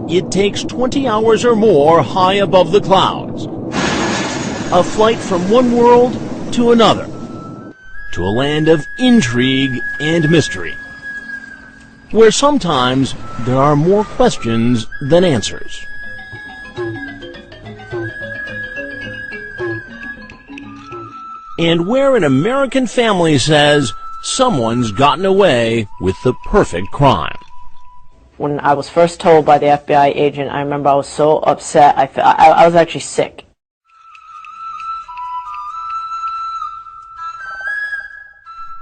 it takes 20 hours or more high above the clouds. A flight from one world to another, to a land of intrigue and mystery, where sometimes there are more questions than answers. And where an American family says someone's gotten away with the perfect crime. When I was first told by the FBI agent, I remember I was so upset. I was actually sick.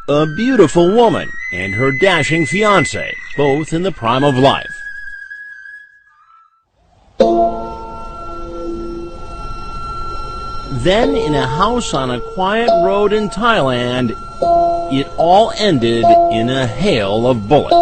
A beautiful woman and her dashing fiancé, both in the prime of life. Then, in a house on a quiet road in Thailand, it all ended in a hail of bullets.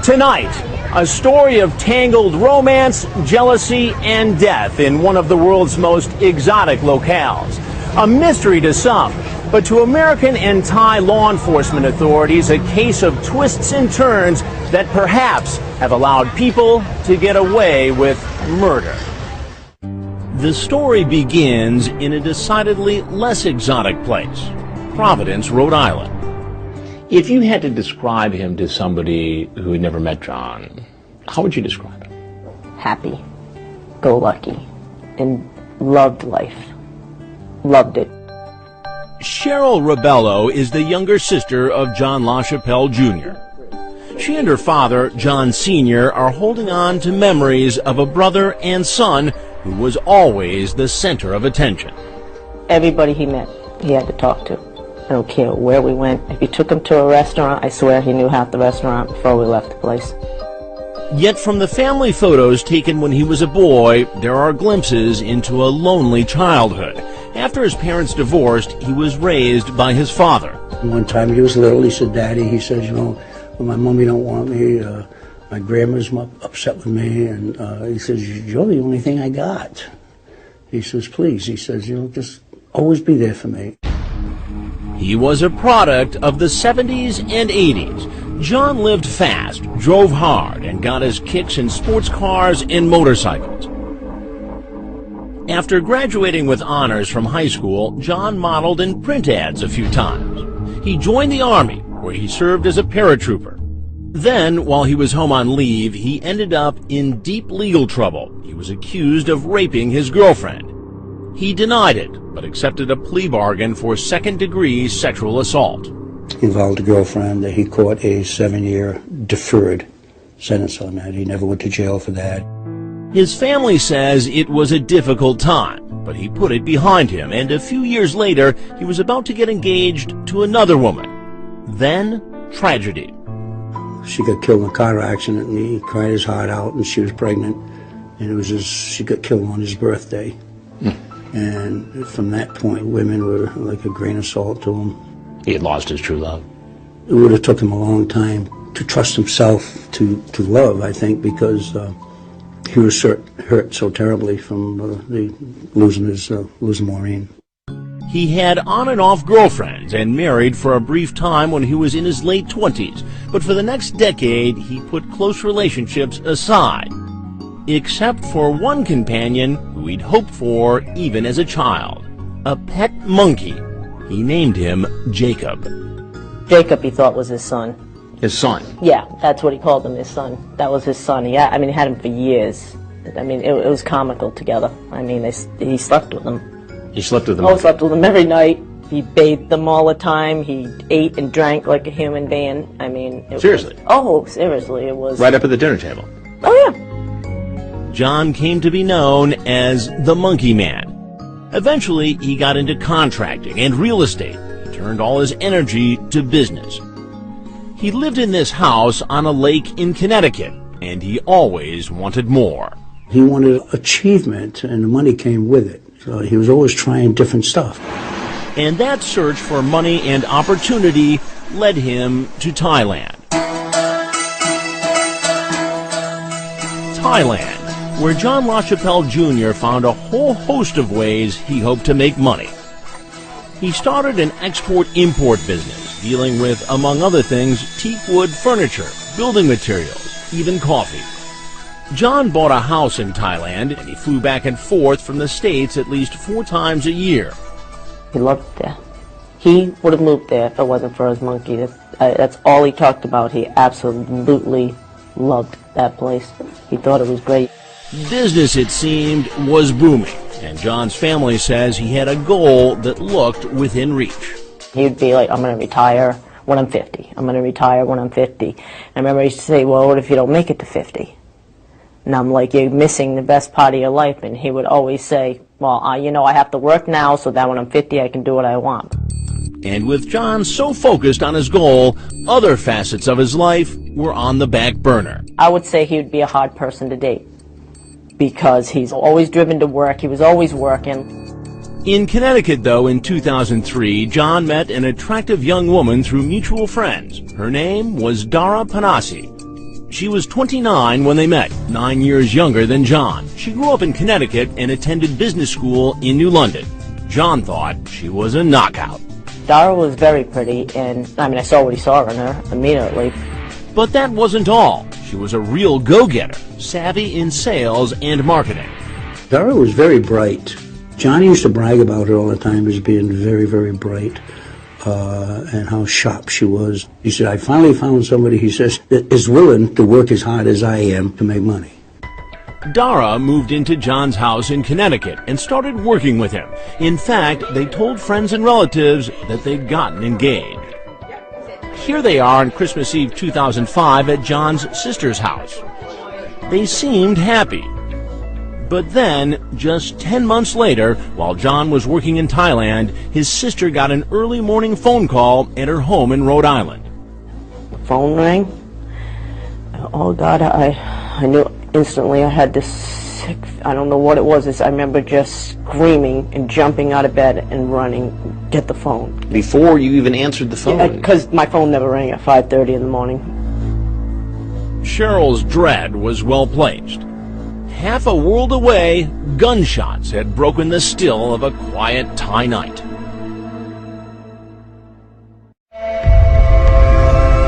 Tonight, a story of tangled romance, jealousy, and death in one of the world's most exotic locales. A mystery to some, but to American and Thai law enforcement authorities, a case of twists and turns that perhaps have allowed people to get away with murder. The story begins in a decidedly less exotic place, Providence, Rhode Island. If you had to describe him to somebody who had never met John, how would you describe him? Happy, go lucky, and loved life. Loved it. Cheryl Rebello is the younger sister of Jon LaChappelle Jr. She and her father, John Sr., are holding on to memories of a brother and son who was always the center of attention. Everybody he met, he had to talk to. I don't care where we went. If you took him to a restaurant, I swear he knew half the restaurant before we left the place. Yet from the family photos taken when he was a boy, there are glimpses into a lonely childhood. After his parents divorced, he was raised by his father. One time he was little, he said, Daddy, he says, you know, well, my mommy don't want me, my grandma's upset with me, and he says, you're the only thing I got. He says, please, he says, you know, just always be there for me. He was a product of the 70s and 80s. John lived fast, drove hard, and got his kicks in sports cars and motorcycles. After graduating with honors from high school, John modeled in print ads a few times. He joined the Army, where he served as a paratrooper. Then, while he was home on leave, he ended up in deep legal trouble. He was accused of raping his girlfriend. He denied it, but accepted a plea bargain for second-degree sexual assault. He involved a girlfriend. He caught a 7-year deferred sentence on that. He never went to jail for that. His family says it was a difficult time, but he put it behind him, and a few years later, he was about to get engaged to another woman. Then, tragedy. She got killed in a car accident, and he cried his heart out, and she was pregnant, and she got killed on his birthday. And from that point, women were like a grain of salt to him. He had lost his true love. It would have took him a long time to trust himself to love, I think, because he was hurt so terribly from losing Maureen. He had on and off girlfriends and married for a brief time when he was in his late 20s, but for the next decade, he put close relationships aside. Except for one companion who he'd hoped for even as a child, a pet monkey. He named him Jacob. Jacob, he thought, was his son. His son? Yeah, that's what he called him, his son. That was his son. He had him for years. I mean, it was comical together. I mean, he slept with them. He slept with them? Oh, slept with them every night. He bathed them all the time. He ate and drank like a human being. I mean... Seriously? Seriously, it was... Right up at the dinner table? Oh, yeah. John came to be known as the Monkey Man. Eventually, he got into contracting and real estate. He turned all his energy to business. He lived in this house on a lake in Connecticut, and he always wanted more. He wanted achievement, and the money came with it. So he was always trying different stuff. And that search for money and opportunity led him to Thailand. Thailand, where Jon LaChappelle Jr. found a whole host of ways he hoped to make money. He started an export-import business, dealing with, among other things, teak wood furniture, building materials, even coffee. John bought a house in Thailand, and he flew back and forth from the States at least 4 times a year. He loved it there. He would have moved there if it wasn't for his monkey. That's all he talked about. He absolutely loved that place. He thought it was great. Business, it seemed, was booming, and John's family says he had a goal that looked within reach. He'd be like, I'm going to retire when I'm 50. I'm going to retire when I'm 50. And I remember he used to say, well, what if you don't make it to 50? And I'm like, you're missing the best part of your life. And he would always say, well, I have to work now so that when I'm 50 I can do what I want. And with John so focused on his goal, other facets of his life were on the back burner. I would say he would be a hard person to date because he's always driven to work. He was always working. In Connecticut, though, in 2003, John met an attractive young woman through mutual friends. Her name was Dara Panasi. She was 29 when they met, 9 years younger than John. She grew up in Connecticut and attended business school in New London. John thought she was a knockout. Dara was very pretty, and I saw what he saw in her immediately. But that wasn't all. She was a real go-getter, savvy in sales and marketing. Dara was very bright. Johnny used to brag about her all the time as being very, very bright, and how sharp she was. He said, I finally found somebody, he says, that is willing to work as hard as I am to make money. Dara moved into John's house in Connecticut and started working with him. In fact, they told friends and relatives that they'd gotten engaged. Here they are on Christmas Eve 2005 at John's sister's house. They seemed happy. But then, just 10 months later, while John was working in Thailand, his sister got an early morning phone call at her home in Rhode Island. The phone rang. Oh God, I knew instantly. I had this sick, I don't know what it was. I remember just screaming and jumping out of bed and running, get the phone. Before you even answered the phone? Because my phone never rang at 5:30 in the morning. Cheryl's dread was well placed. Half a world away, gunshots had broken the still of a quiet Thai night.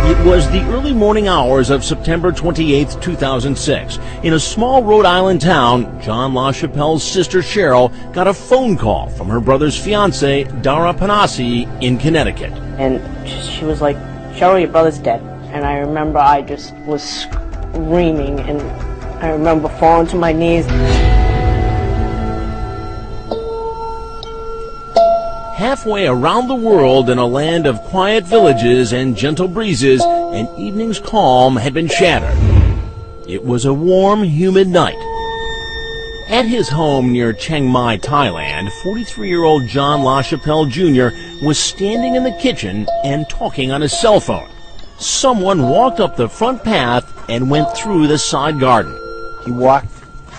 It was the early morning hours of September 28, 2006. In a small Rhode Island town, Jon LaChappelle's sister Cheryl got a phone call from her brother's fiancée, Dara Panasi, in Connecticut. And she was like, Cheryl, your brother's dead. And I remember I just was screaming, and I remember falling to my knees. Halfway around the world in a land of quiet villages and gentle breezes, an evening's calm had been shattered. It was a warm, humid night. At his home near Chiang Mai, Thailand, 43-year-old Jon LaChappelle Jr. was standing in the kitchen and talking on his cell phone. Someone walked up the front path and went through the side garden. He walked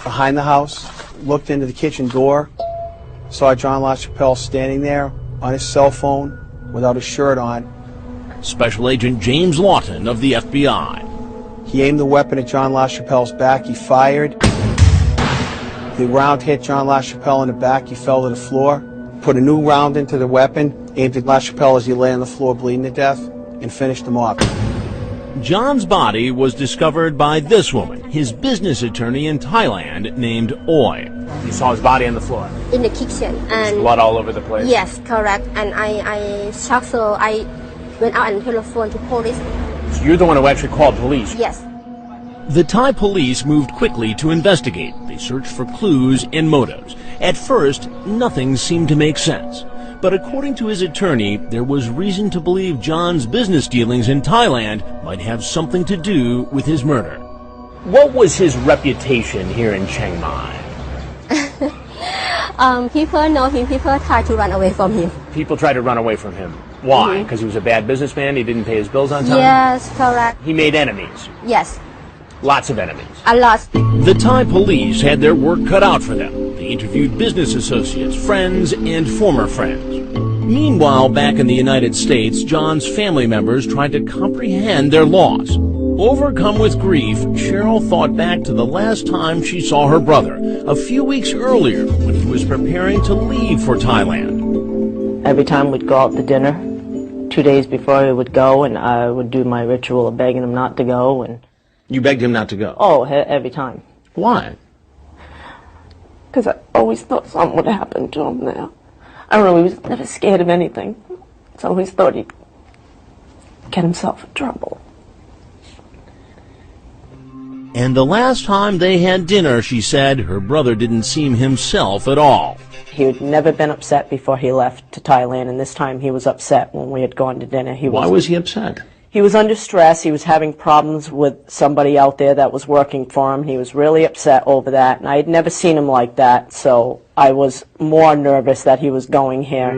behind the house, looked into the kitchen door, saw Jon LaChappelle standing there on his cell phone without a shirt on. Special Agent James Lawton of the FBI. He aimed the weapon at Jon LaChappelle's back. He fired. The round hit Jon LaChappelle in the back. He fell to the floor. Put a new round into the weapon, aimed at LaChappelle as he lay on the floor bleeding to death, and finished him off. John's body was discovered by this woman, his business attorney in Thailand named Oi. You saw his body on the floor? In the kitchen. And blood all over the place? Yes, correct. And I shocked, so I went out and telephoned to police. So you're the one who actually called police? Yes. The Thai police moved quickly to investigate. They searched for clues and motives. At first, nothing seemed to make sense. But according to his attorney, there was reason to believe John's business dealings in Thailand might have something to do with his murder. What was his reputation here in Chiang Mai? People know him. People try to run away from him. People tried to run away from him. Why? Because he was a bad businessman? He didn't pay his bills on time? Yes, correct. He made enemies? Yes. Lots of enemies? A lot. The Thai police had their work cut out for them. They interviewed business associates, friends, and former friends. Meanwhile, back in the United States, John's family members tried to comprehend their loss. Overcome with grief, Cheryl thought back to the last time she saw her brother, a few weeks earlier when he was preparing to leave for Thailand. Every time we'd go out to dinner, 2 days before he would go, and I would do my ritual of begging him not to go. And You begged him not to go? oh, every time. Why? Because I always thought something would happen to him there. I don't know, he was never scared of anything. So I always thought he'd get himself in trouble. And the last time they had dinner, she said, her brother didn't seem himself at all. He had never been upset before he left to Thailand, and this time he was upset when we had gone to dinner. Why was he upset? He was under stress. He was having problems with somebody out there that was working for him. He was really upset over that, and I had never seen him like that, so I was more nervous that he was going here.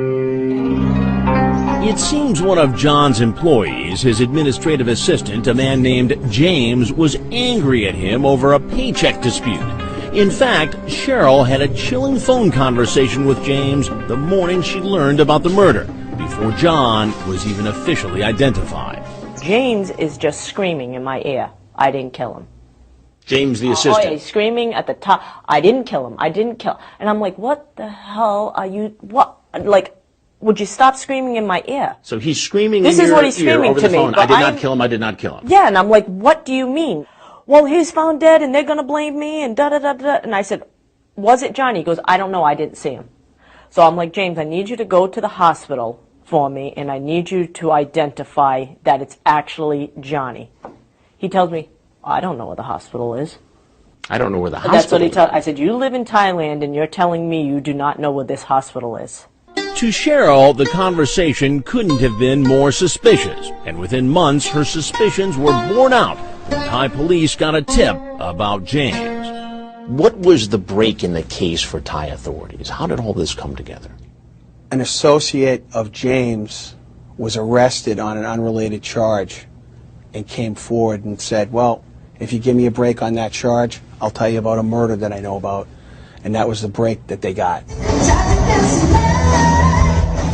It seems one of John's employees, his administrative assistant, a man named James, was angry at him over a paycheck dispute. In fact, Cheryl had a chilling phone conversation with James the morning she learned about the murder, before John was even officially identified. James is just screaming in my ear, "I didn't kill him." James, the Oh, assistant. yeah, he's screaming at the top, "I didn't kill him, I didn't kill." And I'm like, what the hell are you, what, like, would you stop screaming in my ear? So he's screaming This in is your what he's ear screaming over to the me, phone, but I did not I'm- kill him, I did not kill him. Yeah, and I'm like, what do you mean? Well, he's found dead and they're going to blame me and da-da-da-da. And I said, was it Johnny? He goes, I don't know, I didn't see him. So I'm like, James, I need you to go to the hospital for me, and I need you to identify that it's actually Johnny. He tells me, I don't know where the hospital is. I don't know where the hospital That's what he is. told. I said, you live in Thailand and you're telling me you do not know where this hospital is. To Cheryl, the conversation couldn't have been more suspicious, and within months her suspicions were borne out when Thai police got a tip about James. What was the break in the case for Thai authorities? How did all this come together? An associate of James was arrested on an unrelated charge and came forward and said, well, if you give me a break on that charge, I'll tell you about a murder that I know about. And that was the break that they got.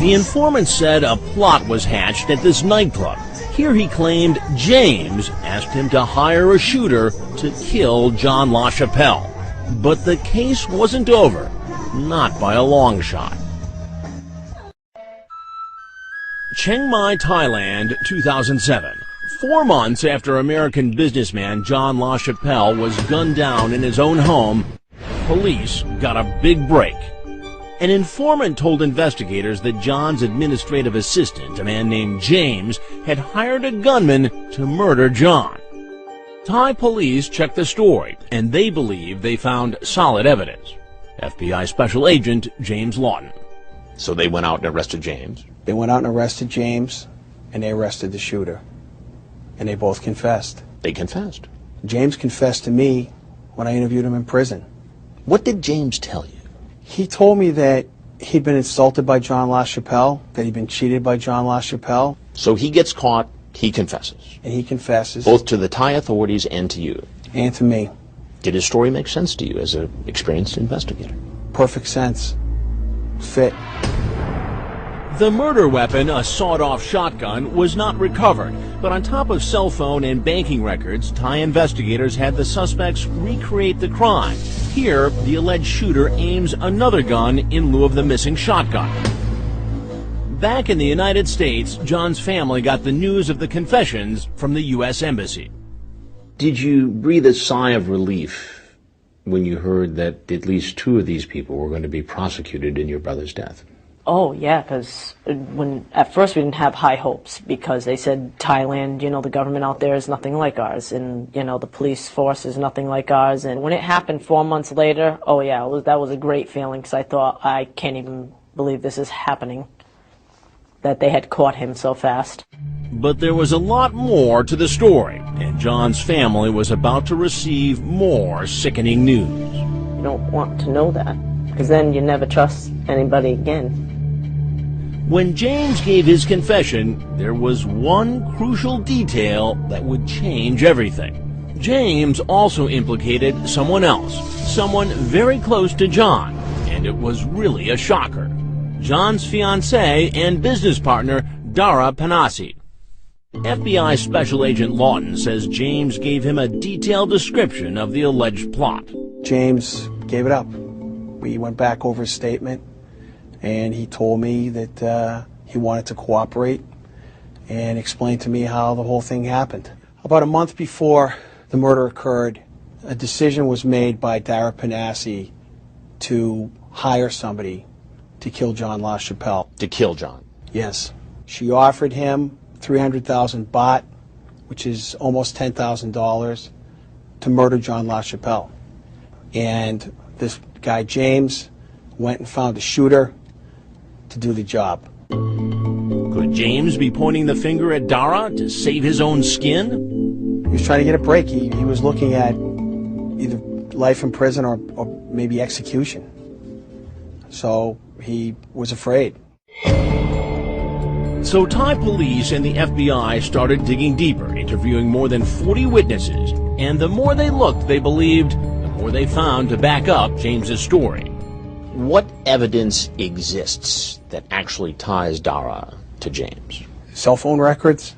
The informant said a plot was hatched at this nightclub. Here he claimed James asked him to hire a shooter to kill Jon LaChappelle. But the case wasn't over, not by a long shot. Chiang Mai, Thailand, 2007. 4 months after American businessman Jon LaChappelle was gunned down in his own home, police got a big break. An informant told investigators that John's administrative assistant, a man named James, had hired a gunman to murder John. Thai police checked the story, and they believe they found solid evidence. FBI Special Agent James Lawton. So they went out and arrested James. They went out and arrested James, and they arrested the shooter. And they both confessed. They confessed. James confessed to me when I interviewed him in prison. What did James tell you? He told me that he'd been insulted by Jon LaChappelle, that he'd been cheated by Jon LaChappelle. So he gets caught, he confesses. And he confesses. Both to the Thai authorities and to you. And to me. Did his story make sense to you as an experienced investigator? Perfect sense. Fit. The murder weapon, a sawed-off shotgun, was not recovered, but on top of cell phone and banking records, Thai investigators had the suspects recreate the crime. Here, the alleged shooter aims another gun in lieu of the missing shotgun. Back in the United States, John's family got the news of the confessions from the U.S. Embassy. Did you breathe a sigh of relief when you heard that at least 2 of these people were going to be prosecuted in your brother's death? Oh, yeah, because at first we didn't have high hopes because they said Thailand, you know, the government out there is nothing like ours, and, you know, the police force is nothing like ours. And when it happened 4 months later, oh, yeah, that was a great feeling because I thought, I can't even believe this is happening, that they had caught him so fast. But there was a lot more to the story, and John's family was about to receive more sickening news. You don't want to know that because then you never trust anybody again. When James gave his confession, there was one crucial detail that would change everything. James also implicated someone else, someone very close to John, and it was really a shocker. John's fiancée and business partner, Dara Panasi. FBI Special Agent Lawton says James gave him a detailed description of the alleged plot. James gave it up. We went back over his statement, and he told me that he wanted to cooperate, and explained to me how the whole thing happened. About a month before the murder occurred, a decision was made by Dara Panassi to hire somebody to kill Jon LaChappelle. To kill Jon? Yes. She offered him 300,000 baht, which is almost $10,000, to murder Jon LaChappelle. And this guy, James, went and found a shooter to do the job. Could James be pointing the finger at Dara to save his own skin? He was trying to get a break. He was looking at either life in prison or maybe execution. So he was afraid. So Thai police and the FBI started digging deeper, interviewing more than 40 witnesses. And the more they looked, they believed, the more they found to back up James's story. What evidence exists that actually ties Dara to James? Cell phone records,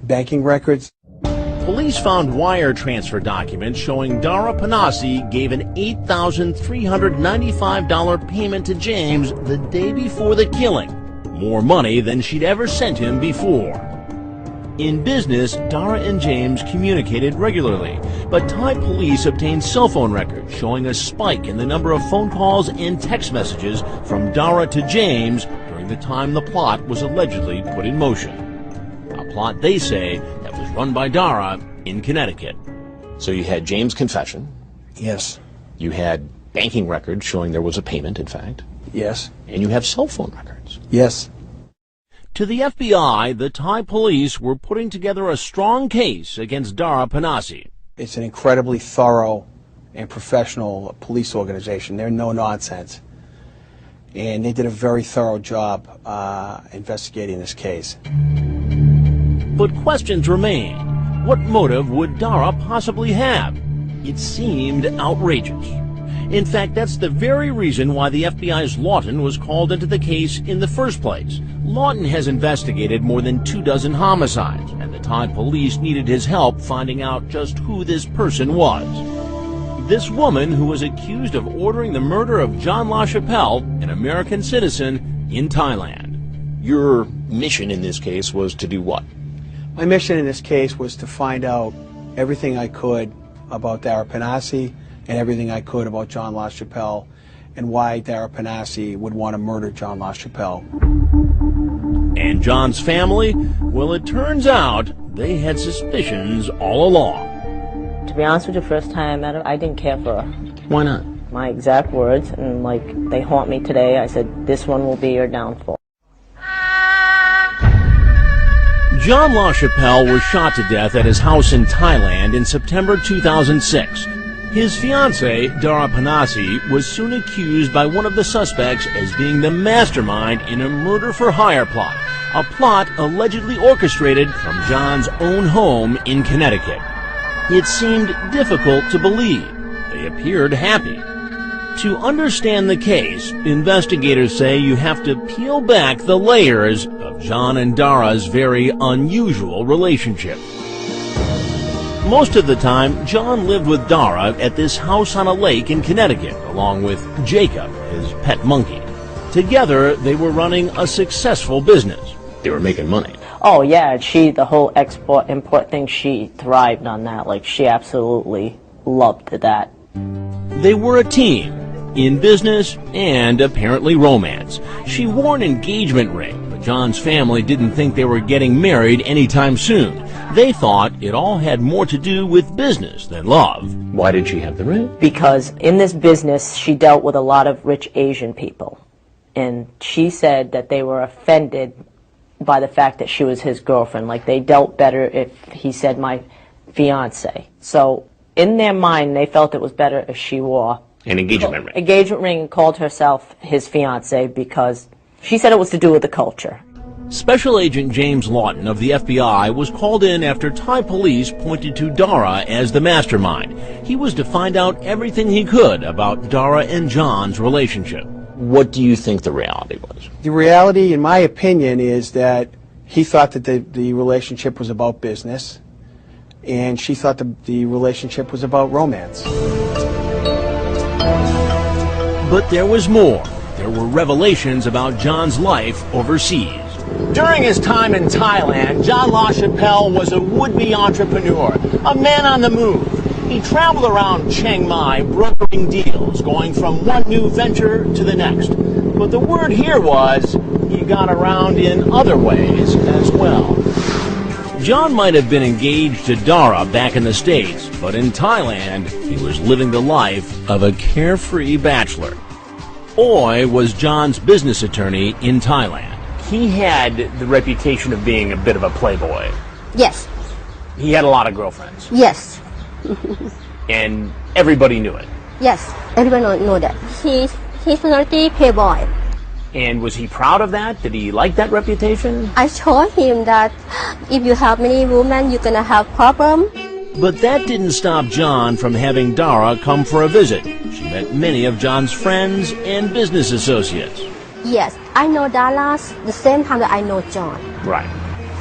banking records. Police found wire transfer documents showing Dara Panassi gave an $8,395 payment to James the day before the killing, more money than she'd ever sent him before. In business, Dara and James communicated regularly, but Thai police obtained cell phone records showing a spike in the number of phone calls and text messages from Dara to James during the time the plot was allegedly put in motion. A plot, they say, that was run by Dara in Connecticut. So you had James' confession. Yes. You had banking records showing there was a payment, in fact. Yes. And you have cell phone records. Yes. To the FBI, the Thai police were putting together a strong case against Dara Panassi. It's an incredibly thorough and professional police organization. They're no nonsense. And they did a very thorough job investigating this case. But questions remain. What motive would Dara possibly have? It seemed outrageous. In fact, that's the very reason why the FBI's Lawton was called into the case in the first place. Lawton has investigated more than 24 homicides, and the Thai police needed his help finding out just who this person was. This woman who was accused of ordering the murder of Jon LaChappelle, an American citizen, in Thailand. Your mission in this case was to do what? My mission in this case was to find out everything I could about Dara Panassi and everything I could about Jon LaChappelle and why Dara Panassi would want to murder Jon LaChappelle. And Jon's family? Well, it turns out they had suspicions all along. To be honest with you, first time I met her, I didn't care for her. Why not? My exact words, and like, they haunt me today. I said, this one will be your downfall. Jon LaChappelle was shot to death at his house in Thailand in September 2006. His fiancée, Dara Panassi, was soon accused by one of the suspects as being the mastermind in a murder-for-hire plot, a plot allegedly orchestrated from Jon's own home in Connecticut. It seemed difficult to believe. They appeared happy. To understand the case, investigators say you have to peel back the layers of Jon and Dara's very unusual relationship. Most of the time, Jon lived with Dara at this house on a lake in Connecticut, along with Jacob, his pet monkey. Together, they were running a successful business. They were making money. Oh yeah, the whole export-import thing, she thrived on that. Like, she absolutely loved that. They were a team, in business and apparently romance. She wore an engagement ring, but Jon's family didn't think they were getting married anytime soon. They thought it all had more to do with business than love. Why did she have the ring? Because in this business, she dealt with a lot of rich Asian people. And she said that they were offended by the fact that she was his girlfriend. Like, they dealt better if he said my fiance. So in their mind, they felt it was better if she wore An engagement ring. Engagement ring, and called herself his fiance because she said it was to do with the culture. Special Agent James Lawton of the FBI was called in after Thai police pointed to Dara as the mastermind. He was to find out everything he could about Dara and Jon's relationship. What do you think the reality was? The reality, in my opinion, is that he thought that the relationship was about business, and she thought the relationship was about romance. But there was more. There were revelations about Jon's life overseas. During his time in Thailand, Jon LaChappelle was a would-be entrepreneur, a man on the move. He traveled around Chiang Mai brokering deals, going from one new venture to the next. But the word here was he got around in other ways as well. Jon might have been engaged to Dara back in the States, but in Thailand, he was living the life of a carefree bachelor. Oi was Jon's business attorney in Thailand. He had the reputation of being a bit of a playboy. Yes. He had a lot of girlfriends, Yes. and everybody knew it. Yes. Everyone know that. He's personality playboy. And was he proud of that? Did he like that reputation? I told him that if you have many women, you're gonna have problem. But that didn't stop Jon from having Dara come for a visit. She met many of Jon's friends and business associates. Yes, I know Dallas the same time that I know Jon. Right.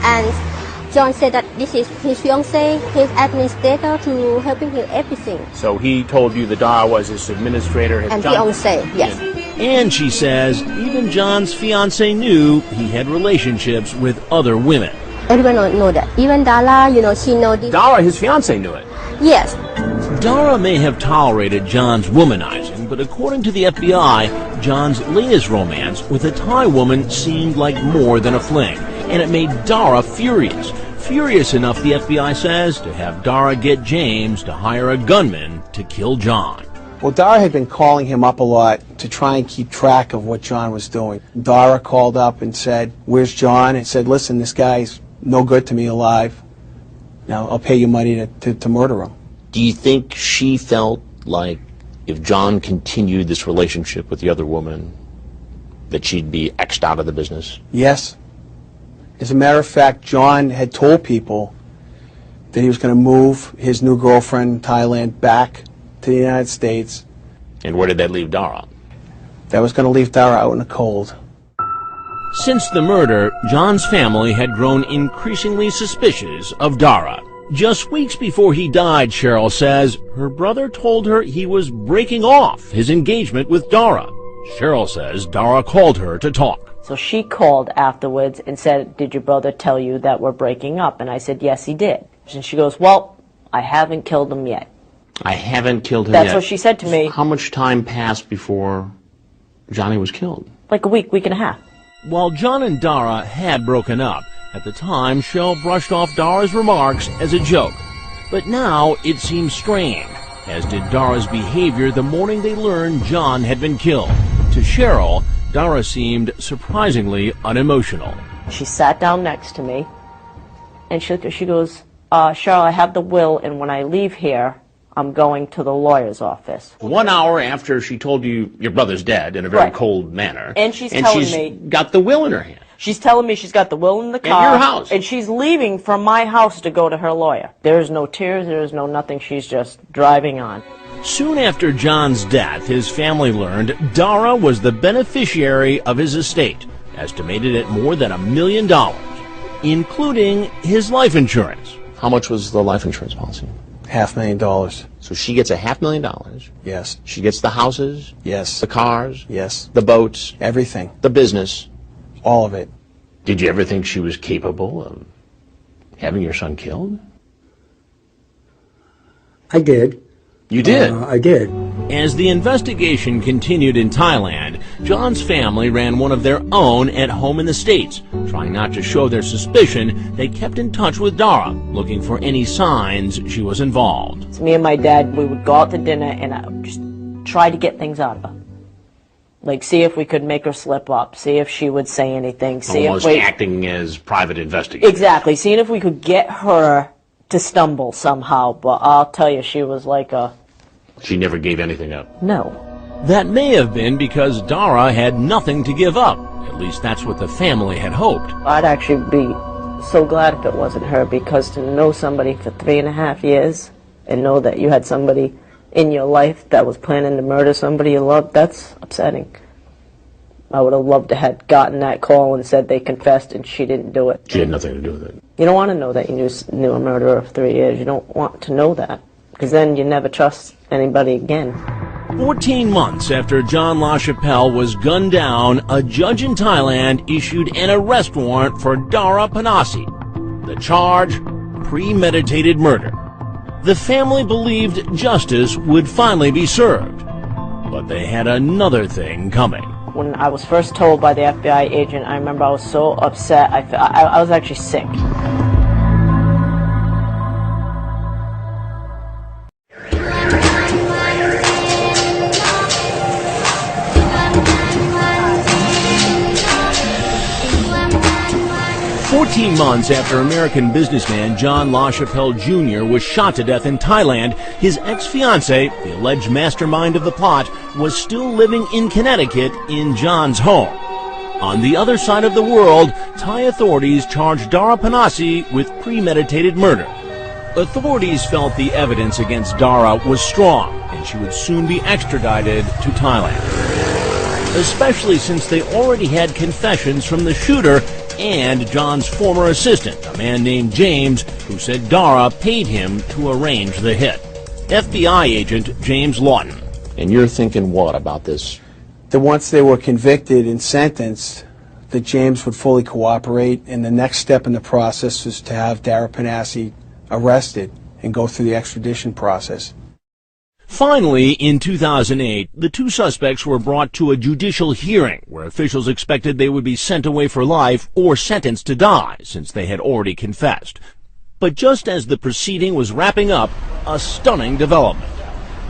And Jon said that this is his fiancé, his administrator to helping him everything. So he told you that Dara was his administrator, his And Jon- fiancé, yes. And she says even Jon's fiancée knew he had relationships with other women. Everyone know that. Even Dala, she know this. Dara, his fiancée, knew it. Yes. Dara may have tolerated Jon's womanizing, but according to the FBI, Jon's latest romance with a Thai woman seemed like more than a fling, and it made Dara furious. Furious enough, the FBI says, to have Dara get James to hire a gunman to kill Jon. Well, Dara had been calling him up a lot to try and keep track of what Jon was doing. Dara called up and said, "Where's Jon?" And said, "Listen, this guy's no good to me alive. Now, I'll pay you money to murder him." Do you think she felt like if Jon continued this relationship with the other woman, that she'd be X'd out of the business? Yes. As a matter of fact, Jon had told people that he was going to move his new girlfriend in Thailand back to the United States. And where did that leave Dara? That was going to leave Dara out in the cold. Since the murder, Jon's family had grown increasingly suspicious of Dara. Just weeks before he died, Cheryl says, her brother told her he was breaking off his engagement with Dara. Cheryl says Dara called her to talk. So she called afterwards and said, "Did your brother tell you that we're breaking up?" And I said, "Yes, he did." And she goes, "Well, I haven't killed him yet." I haven't killed him yet. That's what she said to me. How much time passed before Johnny was killed? Like a week and a half. While Jon and Dara had broken up, at the time, Cheryl brushed off Dara's remarks as a joke. But now it seems strange, as did Dara's behavior the morning they learned Jon had been killed. To Cheryl, Dara seemed surprisingly unemotional. She sat down next to me, and she goes, "Cheryl, I have the will, and when I leave here, I'm going to the lawyer's office." 1 hour after she told you your brother's dead in a very Right. cold manner. And she's telling me- got the will in her hand. She's telling me she's got the will in the car. your house. And she's leaving from my house to go to her lawyer. There is no tears, there is no nothing. She's just driving on. Soon after Jon's death, his family learned Dara was the beneficiary of his estate, estimated at more than $1 million, including his life insurance. How much was the life insurance policy? $500,000. So she gets $500,000. Yes. She gets the houses, Yes. the cars, Yes. the boats, Everything. the business. All of it. Did you ever think she was capable of having your son killed? I did. You did. I did. As the investigation continued in Thailand, Jon's family ran one of their own at home in the States. Trying not to show their suspicion, they kept in touch with Dara, looking for any signs she was involved. So me and my dad, we would go out to dinner, and I would just try to get things out of her. Like, see if we could make her slip up, see if she would say anything, see Almost if we... acting as private investigator. Exactly, seeing if we could get her to stumble somehow, but I'll tell you, she was like a... She never gave anything up. No. That may have been because Dara had nothing to give up. At least that's what the family had hoped. I'd actually be so glad if it wasn't her, because to know somebody for 3.5 years and know that you had somebody in your life that was planning to murder somebody you loved, that's upsetting. I would have loved to have gotten that call and said they confessed and she didn't do it. She had nothing to do with it. You don't want to know that you knew a murderer of 3 years. You don't want to know that, because then you never trust anybody again. 14 months after Jon LaChappelle was gunned down, a judge in Thailand issued an arrest warrant for Dara Panasi. The charge, premeditated murder. The family believed justice would finally be served, but they had another thing coming. When I was first told by the FBI agent, I remember I was so upset. I was actually sick. "14 months after American businessman Jon LaChappelle Jr. was shot to death in Thailand, his ex-fiancée, the alleged mastermind of the plot, was still living in Connecticut in Jon's home. On the other side of the world, Thai authorities charged Dara Panasi with premeditated murder. Authorities felt the evidence against Dara was strong, and she would soon be extradited to Thailand, especially since they already had confessions from the shooter and Jon's former assistant, a man named James, who said Dara paid him to arrange the hit. FBI agent James Lawton. And you're thinking what about this? That once they were convicted and sentenced, that James would fully cooperate, and the next step in the process was to have Dara Panasi arrested and go through the extradition process. Finally, in 2008, the two suspects were brought to a judicial hearing where officials expected they would be sent away for life or sentenced to die, since they had already confessed. But just as the proceeding was wrapping up, a stunning development.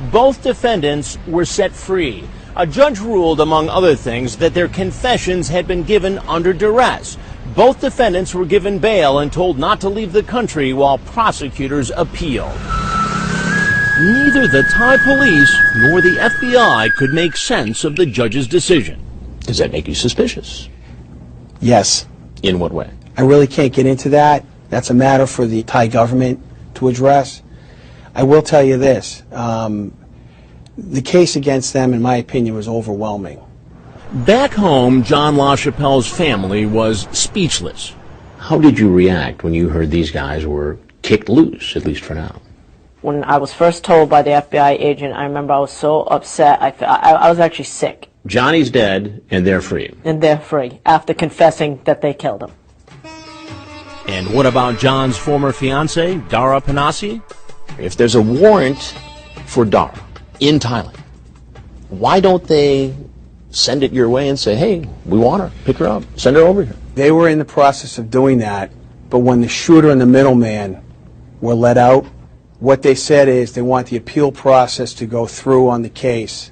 Both defendants were set free. A judge ruled, among other things, that their confessions had been given under duress. Both defendants were given bail and told not to leave the country while prosecutors appealed. Neither the Thai police nor the FBI could make sense of the judge's decision. Does that make you suspicious? Yes. In what way? I really can't get into that. That's a matter for the Thai government to address. I will tell you this. The case against them, in my opinion, was overwhelming. Back home, Jon LaChappelle's family was speechless. How did you react when you heard these guys were kicked loose, at least for now? When I was first told by the FBI agent, I remember I was so upset. I was actually sick. Johnny's dead, and they're free. And they're free, after confessing that they killed him. And what about Jon's former fiancée, Dara Panasi? If there's a warrant for Dara in Thailand, why don't they send it your way and say, hey, we want her, pick her up, send her over here? They were in the process of doing that, but when the shooter and the middleman were let out, what they said is they want the appeal process to go through on the case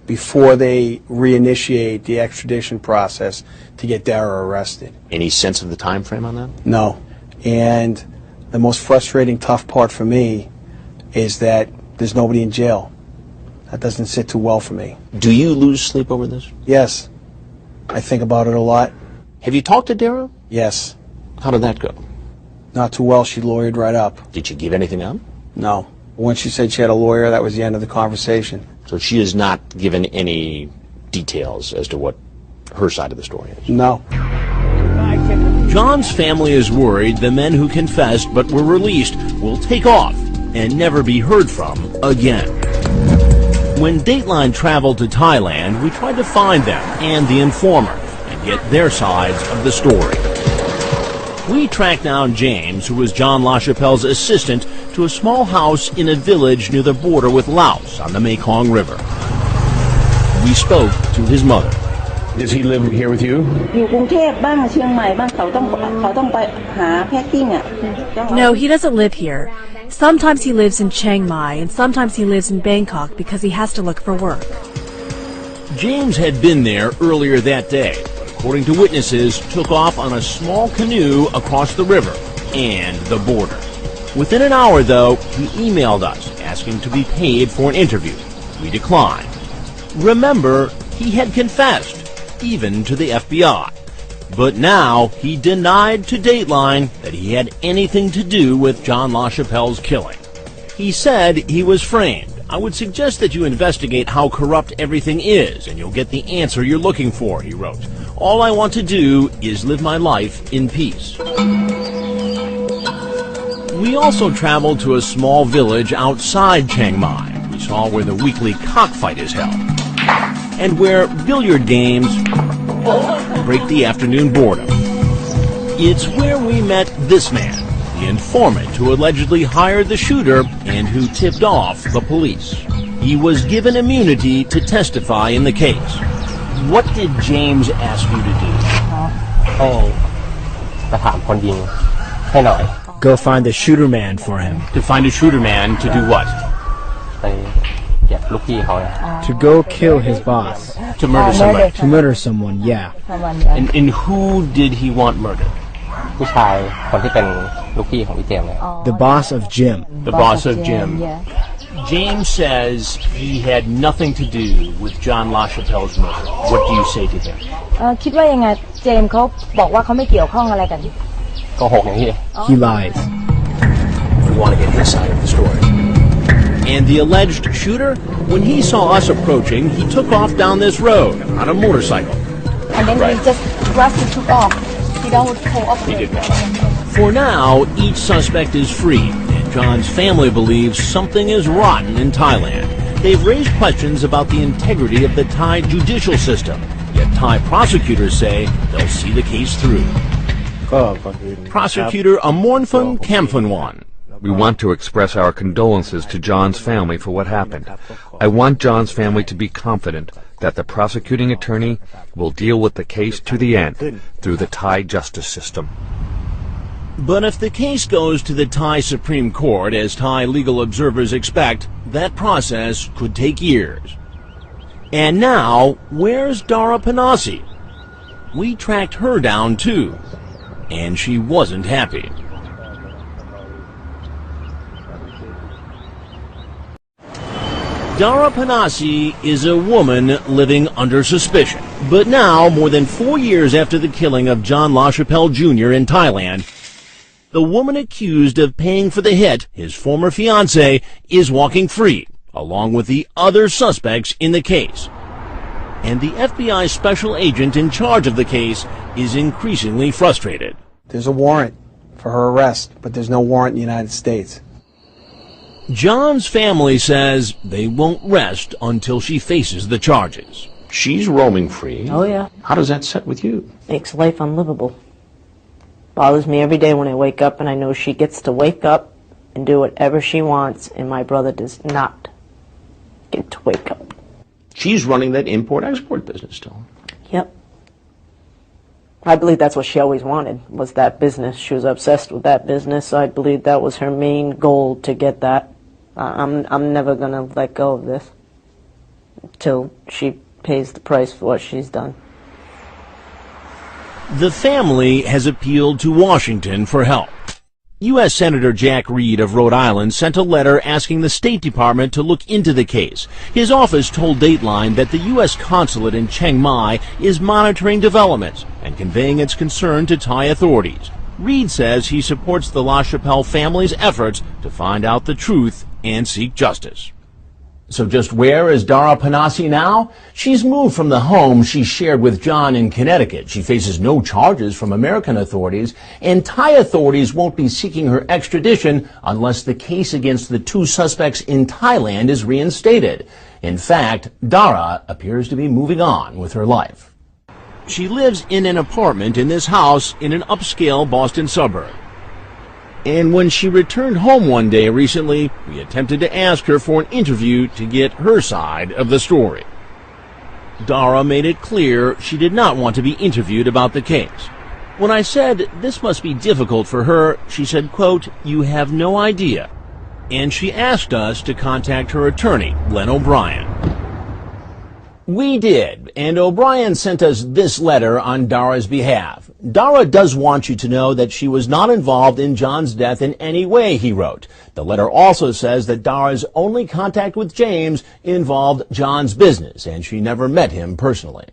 before they reinitiate the extradition process to get Dara arrested. Any sense of the time frame on that? No. And the most frustrating, tough part for me is that there's nobody in jail. That doesn't sit too well for me. Do you lose sleep over this? Yes. I think about it a lot. Have you talked to Dara? Yes. How did that go? Not too well. She lawyered right up. Did she give anything up? No. Once she said she had a lawyer, that was the end of the conversation. So she has not given any details as to what her side of the story is? No. Jon's family is worried the men who confessed but were released will take off and never be heard from again. When Dateline traveled to Thailand, we tried to find them and the informer and get their sides of the story. We tracked down James, who was Jon LaChappelle's assistant, to a small house in a village near the border with Laos on the Mekong River. We spoke to his mother. Does he live here with you? No, he doesn't live here. Sometimes he lives in Chiang Mai, and sometimes he lives in Bangkok because he has to look for work. James had been there earlier that day, but according to witnesses, took off on a small canoe across the river and the border. Within an hour, though, he emailed us asking to be paid for an interview. We declined. Remember, he had confessed, even to the FBI. But now he denied to Dateline that he had anything to do with Jon LaChappelle's killing. He said he was framed. I would suggest that you investigate how corrupt everything is, and you'll get the answer you're looking for, he wrote. All I want to do is live my life in peace. We also traveled to a small village outside Chiang Mai. We saw where the weekly cockfight is held, and where billiard games break the afternoon boredom. It's where we met this man, the informant who allegedly hired the shooter and who tipped off the police. He was given immunity to testify in the case. What did James ask you to do? จะถามคนยิงให้หน่อย Go find the shooter man for him. To find a shooter man to do what? ไปเก็บลูกพี่เขา To go kill his boss. To murder somebody. To murder someone, yeah. And who did he want murdered? ผู้ชายคนที่เป็นลูกพี่ของพี่เจมส์เนี่ย The boss of Jim. The boss of Jim. James says he had nothing to do with Jon LaChappelle's murder. What do you say to him? คิดว่ายังไงเจมส์เขาบอกว่าเขาไม่เกี่ยวข้องอะไรกัน โกหกอย่างนี้ He lies. We want to get his side of the story. And the alleged shooter, when he saw us approaching, he took off down this road on a motorcycle. and then he just rushed took off he don't cooperate He did that. For now, each suspect is free, and John's family believes something is rotten in Thailand. They've raised questions about the integrity of the Thai judicial system, yet Thai prosecutors say they'll see the case through. Prosecutor Amornphun Kamphunwan. We want to express our condolences to John's family for what happened. I want John's family to be confident that the prosecuting attorney will deal with the case to the end through the Thai justice system. But if the case goes to the Thai Supreme Court, as Thai legal observers expect, that process could take years. And now, where's Dara Panasi? We tracked her down too, and she wasn't happy. Dara Panasi is a woman living under suspicion. But now, more than 4 years after the killing of Jon LaChappelle Jr. in Thailand, the woman accused of paying for the hit, his former fiancé, is walking free, along with the other suspects in the case. And the FBI special agent in charge of the case is increasingly frustrated. There's a warrant for her arrest, but there's no warrant in the United States. John's family says they won't rest until she faces the charges. She's roaming free. Oh, yeah. How does that sit with you? Makes life unlivable. Bothers me every day when I wake up and I know she gets to wake up and do whatever she wants, and my brother does not get to wake up. She's running that import-export business still. Yep. I believe that's what she always wanted, was that business. She was obsessed with that business. I believe that was her main goal, to get that. I'm never going to let go of this till she pays the price for what she's done. The family has appealed to Washington for help. U.S. Senator Jack Reed of Rhode Island sent a letter asking the State Department to look into the case. His office told Dateline that the U.S. consulate in Chiang Mai is monitoring developments and conveying its concern to Thai authorities. Reed says he supports the LaChappelle family's efforts to find out the truth and seek justice. So just where is Dara Panasi now? She's moved from the home she shared with John in Connecticut. She faces no charges from American authorities, and Thai authorities won't be seeking her extradition unless the case against the 2 suspects in Thailand is reinstated. In fact, Dara appears to be moving on with her life. She lives in an apartment in this house in an upscale Boston suburb. And when she returned home one day recently, we attempted to ask her for an interview to get her side of the story. Dara made it clear she did not want to be interviewed about the case. When I said this must be difficult for her, she said, quote, "You have no idea." And she asked us to contact her attorney, Len O'Brien. We did, and O'Brien sent us this letter on Dara's behalf. Dara does want you to know that she was not involved in John's death in any way, he wrote. The letter also says that Dara's only contact with James involved John's business, and she never met him personally.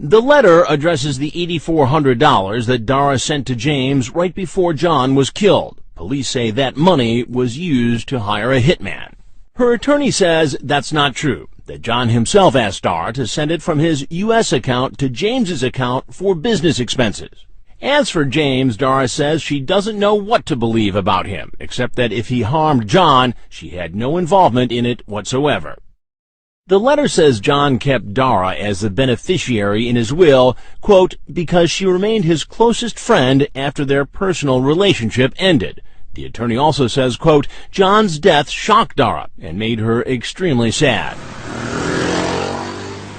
The letter addresses the $8,400 that Dara sent to James right before John was killed. Police say that money was used to hire a hitman. Her attorney says that's not true, that John himself asked Dara to send it from his U.S. account to James's account for business expenses. As for James, Dara says she doesn't know what to believe about him, except that if he harmed John, she had no involvement in it whatsoever. The letter says John kept Dara as the beneficiary in his will, quote, because she remained his closest friend after their personal relationship ended. The attorney also says, quote, John's death shocked Dara and made her extremely sad.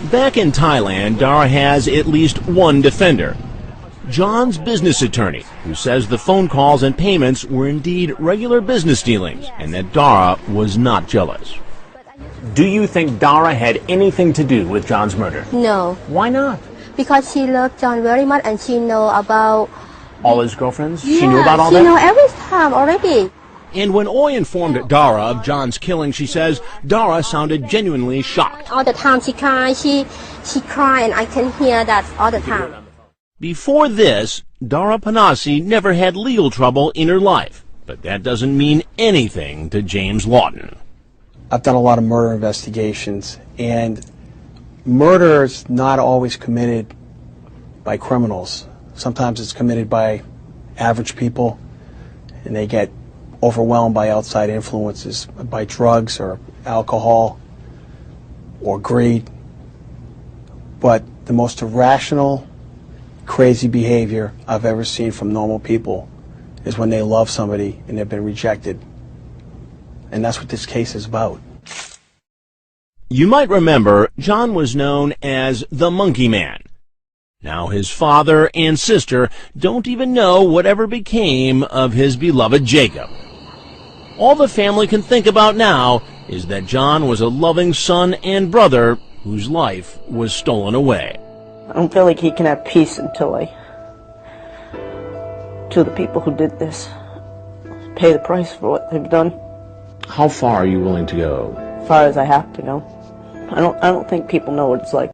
Back in Thailand, Dara has at least one defender. John's business attorney, who says the phone calls and payments were indeed regular business dealings and that Dara was not jealous. Do you think Dara had anything to do with John's murder? No. Why not? Because she loved John very much and she know about all his girlfriends? Yeah, she knew about all that? She know every time already. And when Oy informed Dara of John's killing, she says Dara sounded genuinely shocked. All the time she cried, she cried and I can hear that all the time. Before this, Dara Panasi never had legal trouble in her life, but that doesn't mean anything to James Lawton. I've done a lot of murder investigations, and murder is not always committed by criminals. Sometimes it's committed by average people, and they get overwhelmed by outside influences, by drugs or alcohol or greed. But the most irrational, crazy behavior I've ever seen from normal people is when they love somebody and they've been rejected. And that's what this case is about. You might remember John was known as the Monkey Man. Now his father and sister don't even know whatever became of his beloved Jacob. All the family can think about now is that John was a loving son and brother whose life was stolen away. I don't feel like he can have peace until the people who did this pay the price for what they've done. How far are you willing to go? As far as I have to go. I don't think people know what it's like.